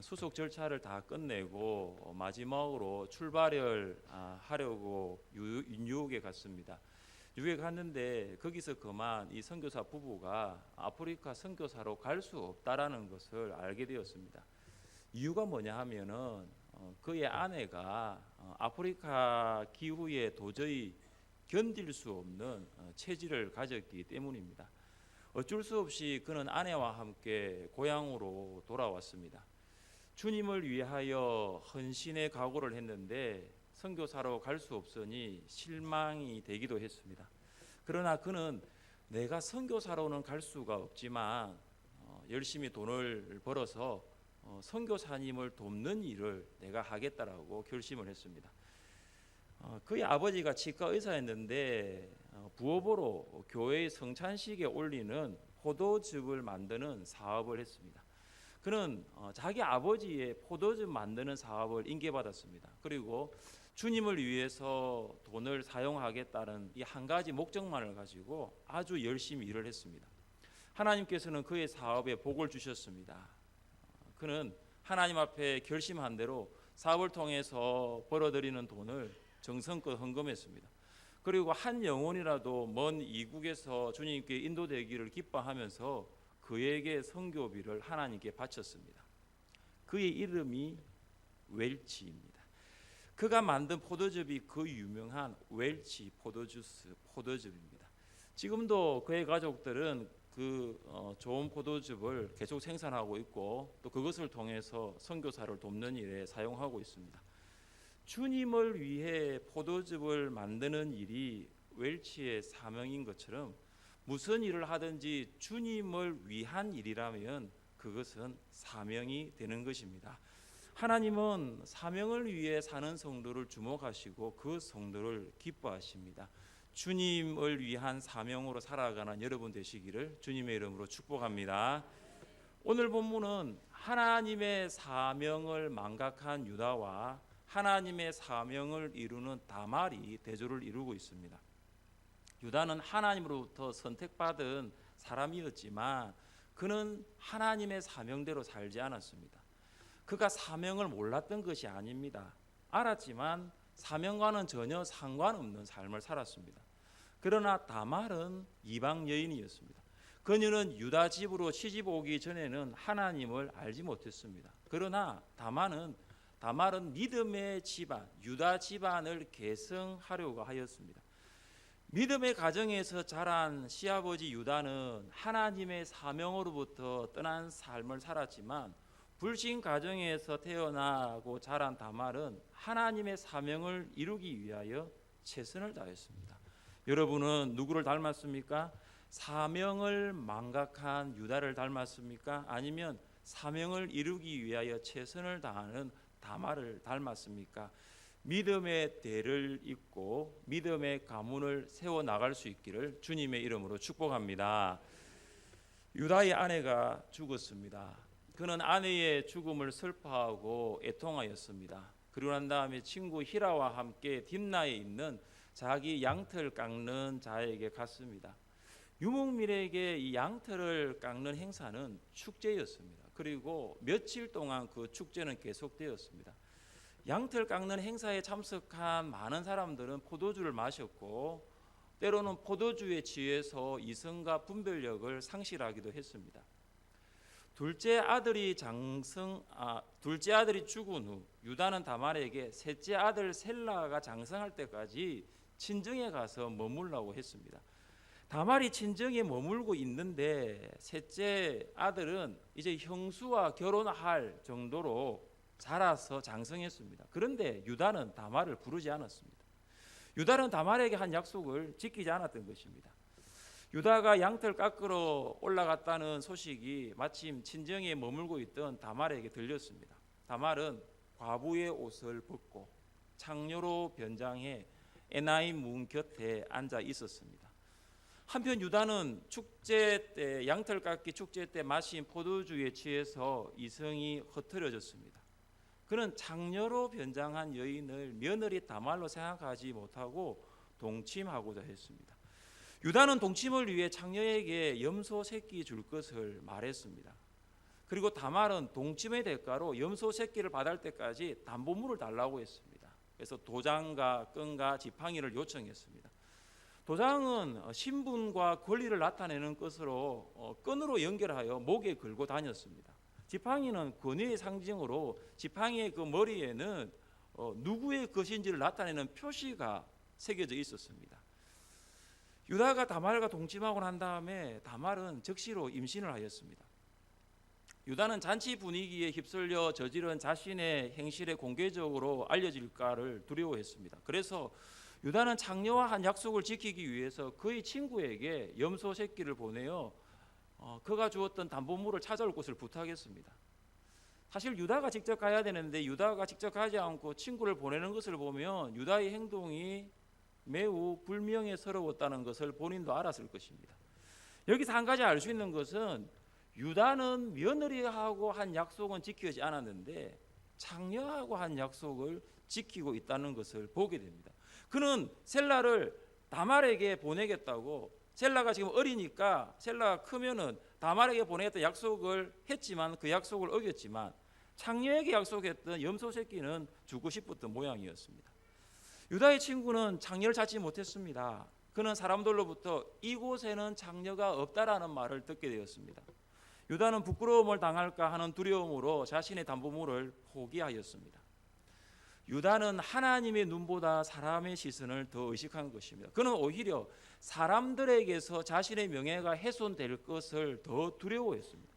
수속 절차를 다 끝내고 마지막으로 출발을 하려고 뉴욕에 갔습니다. 뉴욕에 갔는데 거기서 그만 이 선교사 부부가 아프리카 선교사로 갈 수 없다라는 것을 알게 되었습니다. 이유가 뭐냐 하면은 그의 아내가 아프리카 기후에 도저히 견딜 수 없는 체질을 가졌기 때문입니다. 어쩔 수 없이 그는 아내와 함께 고향으로 돌아왔습니다. 주님을 위하여 헌신의 각오를 했는데 선교사로 갈 수 없으니 실망이 되기도 했습니다. 그러나 그는 내가 선교사로는 갈 수가 없지만 열심히 돈을 벌어서 선교사님을 돕는 일을 내가 하겠다라고 결심을 했습니다. 그의 아버지가 치과 의사였는데 부업으로 교회의 성찬식에 올리는 포도즙을 만드는 사업을 했습니다. 그는 자기 아버지의 포도즙 만드는 사업을 인계받았습니다. 그리고 주님을 위해서 돈을 사용하겠다는 이 한 가지 목적만을 가지고 아주 열심히 일을 했습니다. 하나님께서는 그의 사업에 복을 주셨습니다. 그는 하나님 앞에 결심한 대로 사업을 통해서 벌어들이는 돈을 정성껏 헌금했습니다. 그리고 한 영혼이라도 먼 이국에서 주님께 인도되기를 기뻐하면서 그에게 선교비를 하나님께 바쳤습니다. 그의 이름이 웰치입니다. 그가 만든 포도즙이 그 유명한 웰치 포도즙입니다. 지금도 그의 가족들은 그 좋은 포도즙을 계속 생산하고 있고 또 그것을 통해서 선교사를 돕는 일에 사용하고 있습니다. 주님을 위해 포도즙을 만드는 일이 웰치의 사명인 것처럼 무슨 일을 하든지 주님을 위한 일이라면 그것은 사명이 되는 것입니다. 하나님은 사명을 위해 사는 성도를 주목하시고 그 성도를 기뻐하십니다. 주님을 위한 사명으로 살아가는 여러분 되시기를 주님의 이름으로 축복합니다. 오늘 본문은 하나님의 사명을 망각한 유다와 하나님의 사명을 이루는 다말이 대조를 이루고 있습니다. 유다는 하나님으로부터 선택받은 사람이었지만 그는 하나님의 사명대로 살지 않았습니다. 그가 사명을 몰랐던 것이 아닙니다. 알았지만 사명과는 전혀 상관없는 삶을 살았습니다. 그러나 다말은 이방 여인이었습니다. 그녀는 유다 집으로 시집 오기 전에는 하나님을 알지 못했습니다. 그러나 다말은 믿음의 집안, 유다 집안을 계승하려고 하였습니다. 믿음의 가정에서 자란 시아버지 유다는 하나님의 사명으로부터 떠난 삶을 살았지만 불신 가정에서 태어나고 자란 다말은 하나님의 사명을 이루기 위하여 최선을 다했습니다. 여러분은 누구를 닮았습니까? 사명을 망각한 유다를 닮았습니까? 아니면 사명을 이루기 위하여 최선을 다하는 다말을 닮았습니까? 믿음의 대를 잇고 믿음의 가문을 세워 나갈 수 있기를 주님의 이름으로 축복합니다. 유다의 아내가 죽었습니다. 그는 아내의 죽음을 슬퍼하고 애통하였습니다. 그러고 난 다음에 친구 히라와 함께 딥나에 있는 자기 양털 깎는 자에게 갔습니다. 유목민에게 이 양털을 깎는 행사는 축제였습니다. 그리고 며칠 동안 그 축제는 계속되었습니다. 양털 깎는 행사에 참석한 많은 사람들은 포도주를 마셨고 때로는 포도주에 취해서 이성과 분별력을 상실하기도 했습니다. 둘째 아들이 죽은 후 유다는 다말에게 셋째 아들 셀라가 장성할 때까지 친정에 가서 머물라고 했습니다. 다말이 친정에 머물고 있는데 셋째 아들은 이제 형수와 결혼할 정도로 자라서 장성했습니다. 그런데 유다는 다말을 부르지 않았습니다. 유다는 다말에게 한 약속을 지키지 않았던 것입니다. 유다가 양털 깎으러 올라갔다는 소식이 마침 친정에 머물고 있던 다말에게 들렸습니다. 다말은 과부의 옷을 벗고 창녀로 변장해 에나임 문 곁에 앉아 있었습니다. 한편 유다는 축제 때 양털 깎기 축제 때 마신 포도주에 취해서 이성이 흐트러졌습니다. 그는 창녀로 변장한 여인을 며느리 다말로 생각하지 못하고 동침하고자 했습니다. 유다는 동침을 위해 창녀에게 염소 새끼 줄 것을 말했습니다. 그리고 다말은 동침의 대가로 염소 새끼를 받을 때까지 담보물을 달라고 했습니다. 그래서 도장과 끈과 지팡이를 요청했습니다. 도장은 신분과 권리를 나타내는 것으로 끈으로 연결하여 목에 걸고 다녔습니다. 지팡이는 권위의 상징으로 지팡이의 그 머리에는 누구의 것인지를 나타내는 표시가 새겨져 있었습니다. 유다가 다말과 동침하고 난 다음에 다말은 즉시로 임신을 하였습니다. 유다는 잔치 분위기에 휩쓸려 저지른 자신의 행실에 공개적으로 알려질까를 두려워했습니다. 그래서 유다는 창녀와 한 약속을 지키기 위해서 그의 친구에게 염소 새끼를 보내어 그가 주었던 담보물을 찾아올 것을 부탁했습니다. 사실 유다가 직접 가야 되는데 유다가 직접 가지 않고 친구를 보내는 것을 보면 유다의 행동이 매우 불명예스러웠다는 것을 본인도 알았을 것입니다. 여기서 한 가지 알 수 있는 것은 유다는 며느리하고 한 약속은 지키지 않았는데 창녀하고 한 약속을 지키고 있다는 것을 보게 됩니다. 그는 셀라를 다말에게 보내겠다고, 셀라가 지금 어리니까 셀라가 크면은 다말에게 보내겠다 약속을 했지만 그 약속을 어겼지만 창녀에게 약속했던 염소 새끼는 주고 싶었던 모양이었습니다. 유다의 친구는 창녀를 찾지 못했습니다. 그는 사람들로부터 이곳에는 창녀가 없다라는 말을 듣게 되었습니다. 유다는 부끄러움을 당할까 하는 두려움으로 자신의 담보물을 포기하였습니다. 유다는 하나님의 눈보다 사람의 시선을 더 의식한 것입니다. 그는 오히려 사람들에게서 자신의 명예가 훼손될 것을 더 두려워했습니다.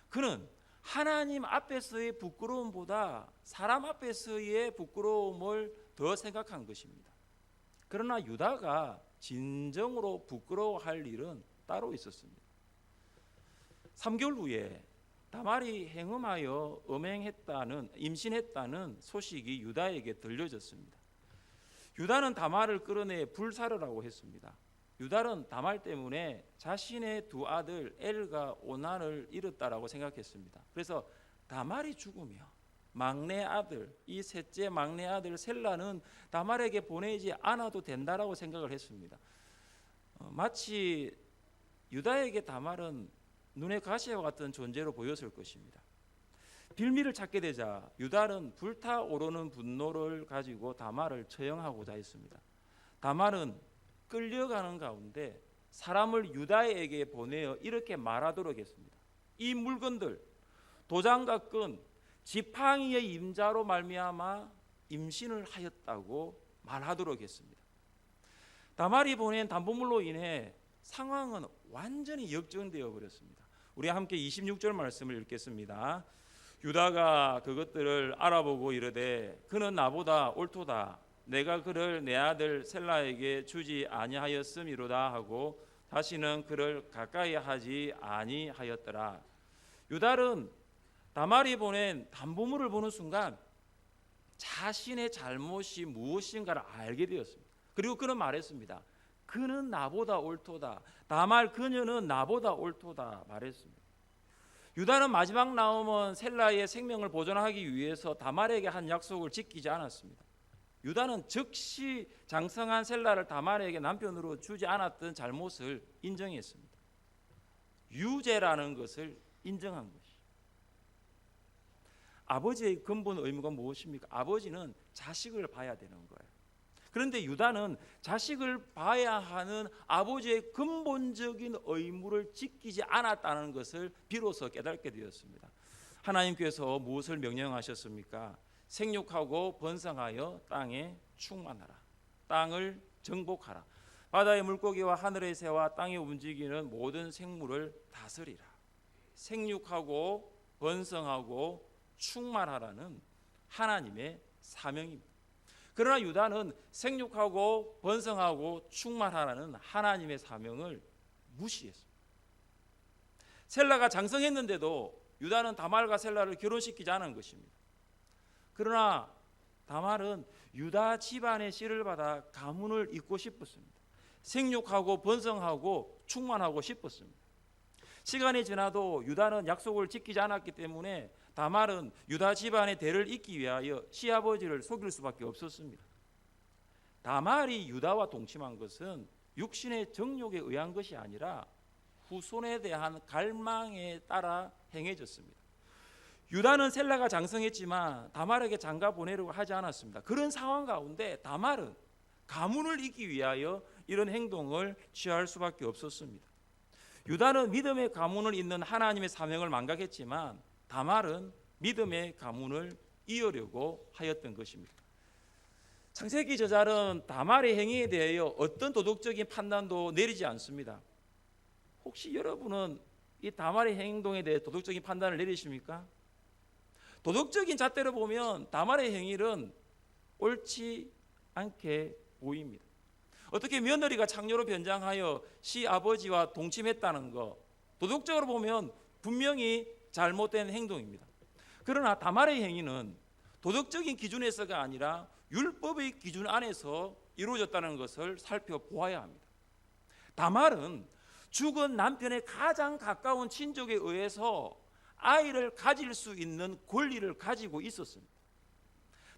그는 하나님 앞에서의 부끄러움보다 사람 앞에서의 부끄러움을 더 생각한 것입니다. 그러나 유다가 진정으로 부끄러워할 일은 따로 있었습니다. 3개월 후에 다말이 행음하여 임신했다는 소식이 유다에게 들려졌습니다. 유다는 다말을 끌어내 불사르라고 했습니다. 유다는 다말 때문에 자신의 두 아들 엘과 오난을 잃었다라고 생각했습니다. 그래서 다말이 죽으며 막내 아들, 이 셋째 막내 아들 셀라는 다말에게 보내지 않아도 된다라고 생각을 했습니다. 마치 유다에게 다말은 눈의 가시와 같은 존재로 보였을 것입니다. 빌미를 찾게 되자 유다는 불타오르는 분노를 가지고 다말을 처형하고자 했습니다. 다말은 끌려가는 가운데 사람을 유다에게 보내어 이렇게 말하도록 했습니다. 이 물건들, 도장과 끈, 지팡이의 임자로 말미암아 임신을 하였다고 말하도록 했습니다. 다말이 보낸 담보물로 인해 상황은 완전히 역전되어 버렸습니다. 우리 함께 26절 말씀을 읽겠습니다. 유다가 그것들을 알아보고 이르되 그는 나보다 옳도다. 내가 그를 내 아들 셀라에게 주지 아니하였음이로다 하고 다시는 그를 가까이 하지 아니하였더라. 유다는 다말이 보낸 담보물을 보는 순간 자신의 잘못이 무엇인가를 알게 되었습니다. 그리고 그는 말했습니다. 그는 나보다 옳도다. 다말 그녀는 나보다 옳도다 말했습니다. 유다는 마지막 남은 셀라의 생명을 보존하기 위해서 다말에게 한 약속을 지키지 않았습니다. 유다는 즉시 장성한 셀라를 다말에게 남편으로 주지 않았던 잘못을 인정했습니다. 유죄라는 것을 인정한 것이. 아버지의 근본 의무가 무엇입니까? 아버지는 자식을 봐야 되는 거예요. 그런데 유다는 자식을 봐야 하는 아버지의 근본적인 의무를 지키지 않았다는 것을 비로소 깨닫게 되었습니다. 하나님께서 무엇을 명령하셨습니까? 생육하고 번성하여 땅에 충만하라. 땅을 정복하라. 바다의 물고기와 하늘의 새와 땅에 움직이는 모든 생물을 다스리라. 생육하고 번성하고 충만하라는 하나님의 사명입니다. 그러나 유다는 생육하고 번성하고 충만하라는 하나님의 사명을 무시했습니다. 셀라가 장성했는데도 유다는 다말과 셀라를 결혼시키지 않은 것입니다. 그러나 다말은 유다 집안의 씨를 받아 가문을 잇고 싶었습니다. 생육하고 번성하고 충만하고 싶었습니다. 시간이 지나도 유다는 약속을 지키지 않았기 때문에 다말은 유다 집안의 대를 잇기 위하여 시아버지를 속일 수밖에 없었습니다. 다말이 유다와 동침한 것은 육신의 정욕에 의한 것이 아니라 후손에 대한 갈망에 따라 행해졌습니다. 유다는 셀라가 장성했지만 다말에게 장가 보내려고 하지 않았습니다. 그런 상황 가운데 다말은 가문을 잇기 위하여 이런 행동을 취할 수밖에 없었습니다. 유다는 믿음의 가문을 잇는 하나님의 사명을 망각했지만 다말은 믿음의 가문을 이으려고 하였던 것입니다. 창세기 저자는 다말의 행위에 대하여 어떤 도덕적인 판단도 내리지 않습니다. 혹시 여러분은 이 다말의 행동에 대해 도덕적인 판단을 내리십니까? 도덕적인 잣대로 보면 다말의 행위는 옳지 않게 보입니다. 어떻게 며느리가 창녀로 변장하여 시아버지와 동침했다는 것, 도덕적으로 보면 분명히 잘못된 행동입니다. 그러나 다말의 행위는 도덕적인 기준에서가 아니라 율법의 기준 안에서 이루어졌다는 것을 살펴보아야 합니다. 다말은 죽은 남편의 가장 가까운 친족에 의해서 아이를 가질 수 있는 권리를 가지고 있었습니다.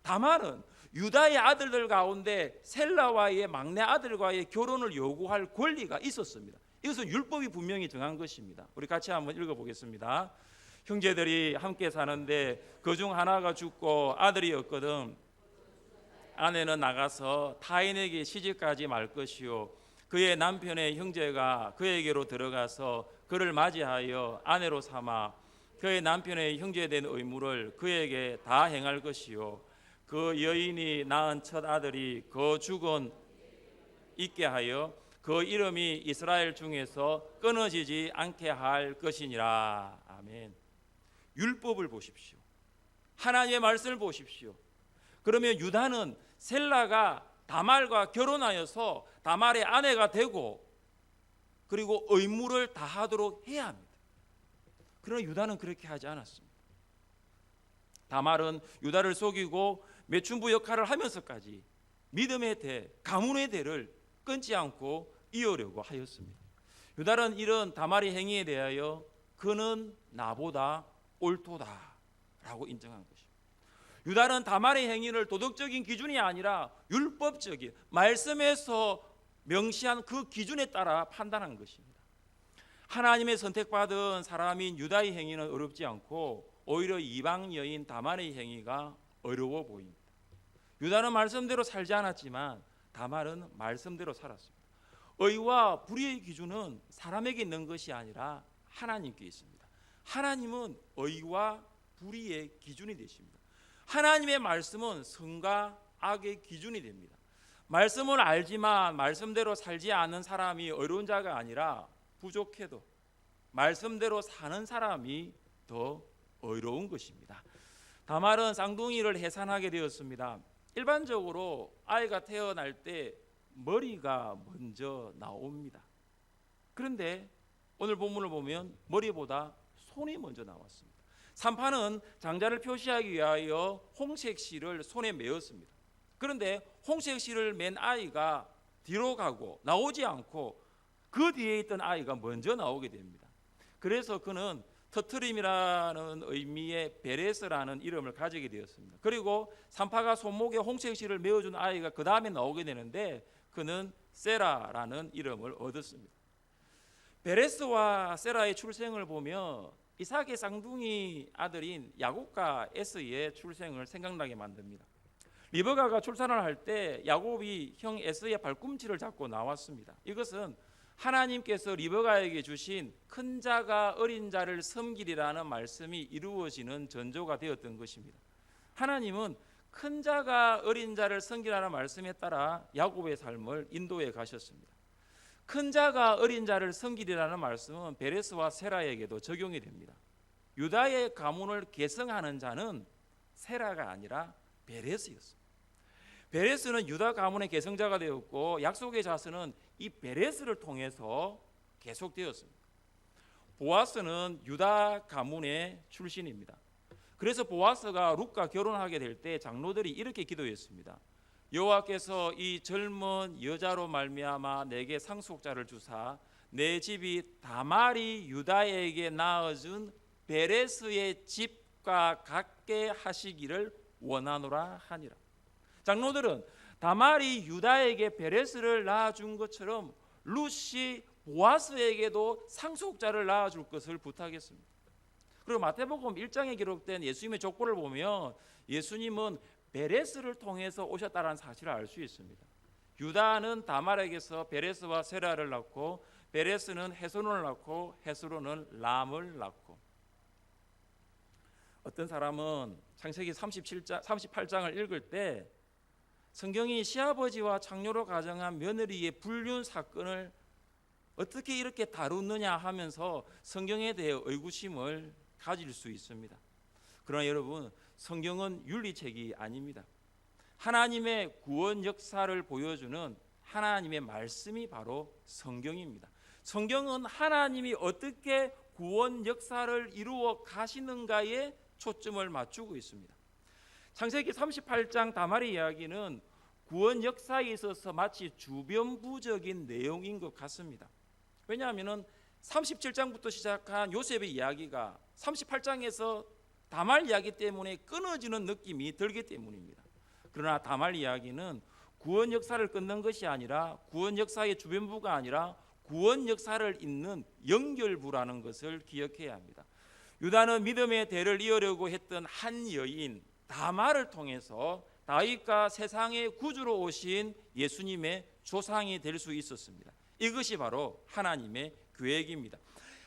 다말은 유다의 아들들 가운데 셀라와의 막내 아들과의 결혼을 요구할 권리가 있었습니다. 이것은 율법이 분명히 정한 것입니다. 우리 같이 한번 읽어보겠습니다. 형제들이 함께 사는데 그중 하나가 죽고 아들이 없거든 아내는 나가서 타인에게 시집가지 말 것이요 그의 남편의 형제가 그에게로 들어가서 그를 맞이하여 아내로 삼아 그의 남편의 형제된 의무를 그에게 다 행할 것이요 그 여인이 낳은 첫 아들이 그 죽은 있게 하여 그 이름이 이스라엘 중에서 끊어지지 않게 할 것이니라. 아멘. 율법을 보십시오. 하나님의 말씀을 보십시오. 그러면 유다는 셀라가 다말과 결혼하여서 다말의 아내가 되고 그리고 의무를 다하도록 해야 합니다. 그러나 유다는 그렇게 하지 않았습니다. 다말은 유다를 속이고 매춘부 역할을 하면서까지 믿음의 대, 가문의 대를 끊지 않고 이으려고 하였습니다. 유다는 이런 다말의 행위에 대하여 그는 나보다 옳도다라고 인정한 것입니다. 유다는 다말의 행위를 도덕적인 기준이 아니라 율법적인 말씀에서 명시한 그 기준에 따라 판단한 것입니다. 하나님의 선택받은 사람인 유다의 행위는 어렵지 않고 오히려 이방 여인 다말의 행위가 어려워 보입니다. 유다는 말씀대로 살지 않았지만 다말은 말씀대로 살았습니다. 의와 불의의 기준은 사람에게 있는 것이 아니라 하나님께 있습니다. 하나님은 의와 불의의 기준이 되십니다. 하나님의 말씀은 선과 악의 기준이 됩니다. 말씀을 알지만 말씀대로 살지 않는 사람이 어려운 자가 아니라 부족해도 말씀대로 사는 사람이 더 어려운 것입니다. 다말은 쌍둥이를 해산하게 되었습니다. 일반적으로 아이가 태어날 때 머리가 먼저 나옵니다. 그런데 오늘 본문을 보면 머리보다 손이 먼저 나왔습니다. 산파는 장자를 표시하기 위하여 홍색 실을 손에 메었습니다. 그런데 홍색 실을 맨 아이가 뒤로 가고 나오지 않고 그 뒤에 있던 아이가 먼저 나오게 됩니다. 그래서 그는 터트림이라는 의미의 베레스라는 이름을 가지게 되었습니다. 그리고 산파가 손목에 홍색 실을 메어준 아이가 그 다음에 나오게 되는데 그는 세라라는 이름을 얻었습니다. 베레스와 세라의 출생을 보며 이삭의 쌍둥이 아들인 야곱과 에서의 출생을 생각나게 만듭니다. 리브가가 출산을 할 때 야곱이 형 에서의 발꿈치를 잡고 나왔습니다. 이것은 하나님께서 리브가에게 주신 큰 자가 어린 자를 섬기리라는 말씀이 이루어지는 전조가 되었던 것입니다. 하나님은 큰 자가 어린 자를 섬기라는 말씀에 따라 야곱의 삶을 인도해 가셨습니다. 큰 자가 어린 자를 섬기리라는 말씀은 베레스와 세라에게도 적용이 됩니다. 유다의 가문을 계승하는 자는 세라가 아니라 베레스였습니다. 베레스는 유다 가문의 계승자가 되었고 약속의 자손은 이 베레스를 통해서 계속되었습니다. 보아스는 유다 가문의 출신입니다. 그래서 보아스가 룻과 결혼하게 될 때 장로들이 이렇게 기도했습니다. 여호와께서 이 젊은 여자로 말미암아 내게 상속자를 주사 내 집이 다말이 유다에게 낳아준 베레스의 집과 같게 하시기를 원하노라 하니라. 장로들은 다말이 유다에게 베레스를 낳아준 것처럼 룻이 보아스에게도 상속자를 낳아줄 것을 부탁했습니다. 그리고 마태복음 1장에 기록된 예수님의 족보를 보면 예수님은 베레스를 통해서 오셨다는 사실을 알 수 있습니다. 유다는 다말에게서 베레스와 세라를 낳고 베레스는 헤스론을 낳고 헤스론은 람을 낳고, 어떤 사람은 창세기 38장을 읽을 때 성경이 시아버지와 장녀로 가정한 며느리의 불륜 사건을 어떻게 이렇게 다루느냐 하면서 성경에 대해 의구심을 가질 수 있습니다. 그러나 여러분, 성경은 윤리책이 아닙니다. 하나님의 구원 역사를 보여주는 하나님의 말씀이 바로 성경입니다. 성경은 하나님이 어떻게 구원 역사를 이루어 가시는가에 초점을 맞추고 있습니다. 창세기 38장 다말의 이야기는 구원 역사에 있어서 마치 주변부적인 내용인 것 같습니다. 왜냐하면 37장부터 시작한 요셉의 이야기가 38장에서 다말 이야기 때문에 끊어지는 느낌이 들기 때문입니다. 그러나 다말 이야기는 구원 역사를 끊는 것이 아니라, 구원 역사의 주변부가 아니라 구원 역사를 잇는 연결부라는 것을 기억해야 합니다. 유다는 믿음의 대를 이으려고 했던 한 여인 다말을 통해서 다윗과 세상의 구주로 오신 예수님의 조상이 될 수 있었습니다. 이것이 바로 하나님의 계획입니다.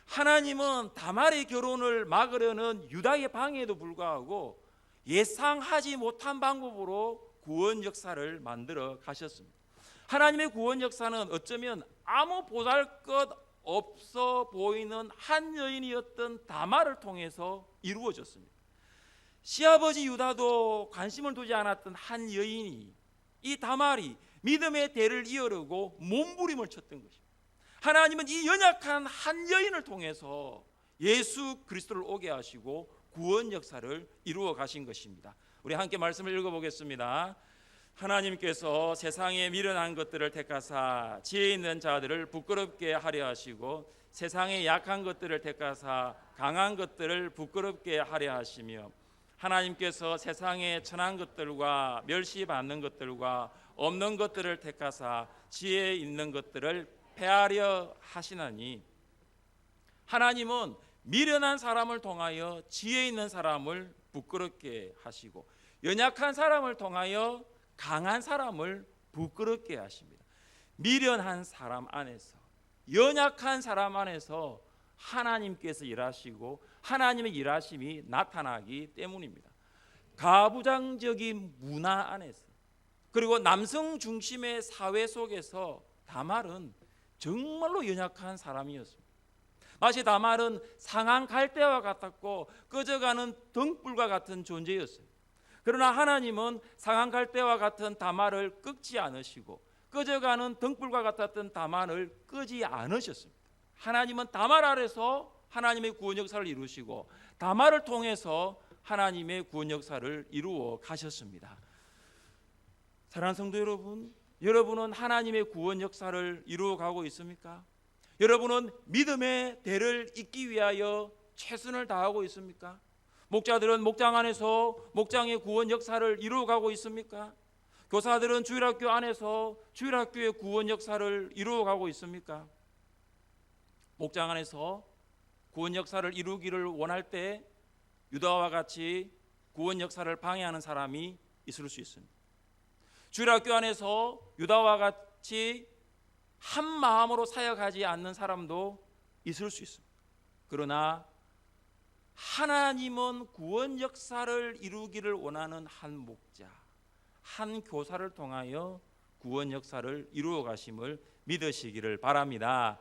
하나님은 다말의 결혼을 막으려는 유다의 방해에도 불구하고 예상하지 못한 방법으로 구원 역사를 만들어 가셨습니다. 하나님의 구원 역사는 어쩌면 아무 보잘것 없어 보이는 한 여인이었던 다말을 통해서 이루어졌습니다. 시아버지 유다도 관심을 두지 않았던 한 여인이, 이 다말이 믿음의 대를 이으려고 몸부림을 쳤던 것입니다. 하나님은 이 연약한 한 여인을 통해서 예수 그리스도를 오게 하시고 구원 역사를 이루어 가신 것입니다. 우리 함께 말씀을 읽어보겠습니다. 하나님께서 세상에 미련한 것들을 택하사 지혜 있는 자들을 부끄럽게 하려 하시고 세상에 약한 것들을 택하사 강한 것들을 부끄럽게 하려 하시며, 하나님께서 세상에 천한 것들과 멸시받는 것들과 없는 것들을 택하사 지혜 있는 것들을 패하려 하시나니, 하나님은 미련한 사람을 통하여 지혜 있는 사람을 부끄럽게 하시고 연약한 사람을 통하여 강한 사람을 부끄럽게 하십니다. 미련한 사람 안에서, 연약한 사람 안에서 하나님께서 일하시고 하나님의 일하심이 나타나기 때문입니다. 가부장적인 문화 안에서, 그리고 남성 중심의 사회 속에서 다말은 정말로 연약한 사람이었습니다. 마치 다말은 상한 갈대와 같았고 꺼져가는 등불과 같은 존재였어요. 그러나 하나님은 상한 갈대와 같은 다말을 끄지 않으시고 꺼져가는 등불과 같았던 다말을 끄지 않으셨습니다. 하나님은 다말 아래서 하나님의 구원 역사를 이루시고 다말을 통해서 하나님의 구원 역사를 이루어 가셨습니다. 사랑하는 성도 여러분, 여러분은 하나님의 구원 역사를 이루어 가고 있습니까? 여러분은 믿음의 대를 잇기 위하여 최선을 다하고 있습니까? 목자들은 목장 안에서 목장의 구원 역사를 이루어 가고 있습니까? 교사들은 주일학교 안에서 주일학교의 구원 역사를 이루어 가고 있습니까? 목장 안에서 구원 역사를 이루기를 원할 때 유다와 같이 구원 역사를 방해하는 사람이 있을 수 있습니다. 주일학교 안에서 유다와 같이 한 마음으로 사역하지 않는 사람도 있을 수 있습니다. 그러나 하나님은 구원 역사를 이루기를 원하는 한 목자, 한 교사를 통하여 구원 역사를 이루어 가심을 믿으시기를 바랍니다.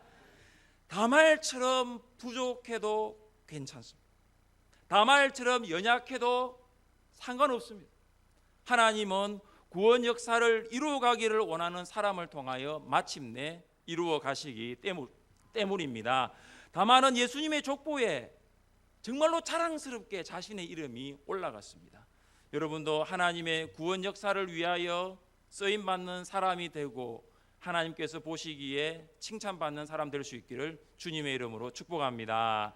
다말처럼 부족해도 괜찮습니다. 다말처럼 연약해도 상관없습니다. 하나님은 구원 역사를 이루어 가기를 원하는 사람을 통하여 마침내 이루어 가시기 때문입니다. 다말은 예수님의 족보에 정말로 자랑스럽게 자신의 이름이 올라갔습니다. 여러분도 하나님의 구원 역사를 위하여 쓰임받는 사람이 되고 하나님께서 보시기에 칭찬받는 사람 될 수 있기를 주님의 이름으로 축복합니다.